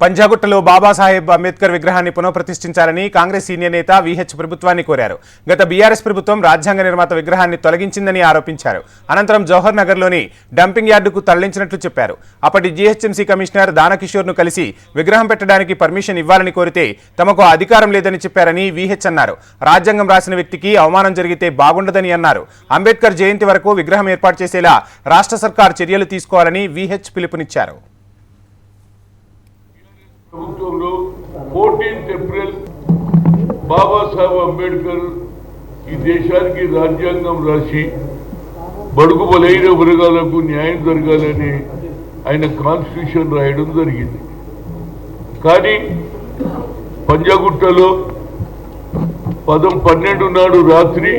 పంజాగుట్టలో బాబాసాహెబ్ అంబేద్కర్ విగ్రహాన్ని పునఃప్రతిష్ఠించాలని కాంగ్రెస్ సీనియర్ నేత విహెచ్ ప్రభుత్వాన్ని కోరారు. గత బీఆర్ఎస్ ప్రభుత్వం రాజ్యాంగ నిర్మాత విగ్రహాన్ని తొలగించిందని ఆరోపించారు. అనంతరం జవహర్ నగర్లోని డంపింగ్ యార్డుకు తరలించినట్లు చెప్పారు. అప్పటి జీహెచ్ఎంసీ కమిషనర్ దానకిషోర్ను కలిసి విగ్రహం పెట్టడానికి పర్మిషన్ ఇవ్వాలని కోరితే తమకు అధికారం లేదని చెప్పారని విహెచ్ అన్నారు. రాజ్యాంగం రాసిన వ్యక్తికి అవమానం జరిగితే బాగుండదని అన్నారు. అంబేద్కర్ జయంతి వరకు విగ్రహం ఏర్పాటు చేసేలా రాష్ట్ర సర్కార్ చర్యలు తీసుకోవాలని విహెచ్ పిలుపునిచ్చారు. ప్రభుత్వంలో 14th ఏప్రిల్ బాబాసాహెబ్ అంబేద్కర్ ఈ దేశానికి రాజ్యాంగం రాసి బడుగు బలైన వర్గాలకు న్యాయం జరగాలని ఆయన కాన్స్టిట్యూషన్ రాయడం జరిగింది. కానీ పంజాగుట్టలో 12 నాడు రాత్రి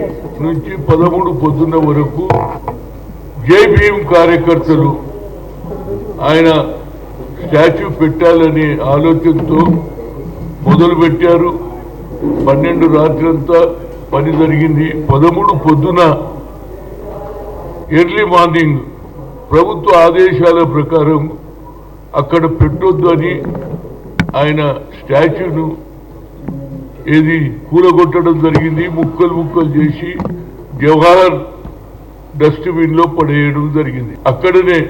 నుంచి 13 పొద్దున్న వరకు జై భీమ్ కార్యకర్తలు ఆయన స్టాచ్యూ పెట్టాలనే ఆలోచనతో మొదలుపెట్టారు. 12 రాత్రంతా పని జరిగింది. 13 పొద్దున ఎర్లీ మార్నింగ్ ప్రభుత్వ ఆదేశాల ప్రకారం అక్కడ పెట్టొద్దు అని ఆయన స్టాచ్యూను కూలగొట్టడం జరిగింది. ముక్కలు చేసి జవహర్ డస్ట్బిన్లో పడేయడం జరిగింది. అక్కడనే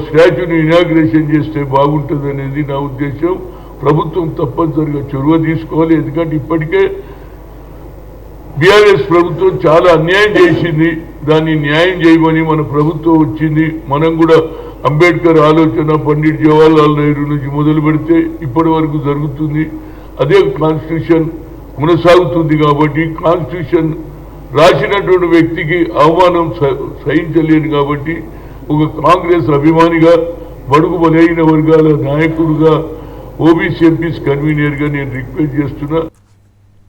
స్టాచ్యూని ఇనాగ్రేషన్ చేస్తే బాగుంటుంది అనేది నా ఉద్దేశం. ప్రభుత్వం తప్పనిసరిగా చొరవ తీసుకోవాలి. ఎందుకంటే ఇప్పటికే బీఆర్ఎస్ ప్రభుత్వం చాలా అన్యాయం చేసింది. దాన్ని న్యాయం చేయమని మన ప్రభుత్వం వచ్చింది. మనం కూడా అంబేద్కర్ ఆలోచన పండిట్ జవహర్లాల్ నెహ్రూ నుంచి మొదలు పెడితే ఇప్పటి వరకు జరుగుతుంది. అదే కాన్స్టిట్యూషన్ కొనసాగుతుంది. కాబట్టి కాన్స్టిట్యూషన్ రాసినటువంటి వ్యక్తికి అవమానం సహించలేను. కాబట్టి ఒక కాంగ్రెస్ అభిమానిగా, బడుగు బలైన వర్గాల నాయకుడుగా, ఓబీసీ ఎంపీస్ కన్వీనర్గా నేను రిక్వెస్ట్ చేస్తున్నా.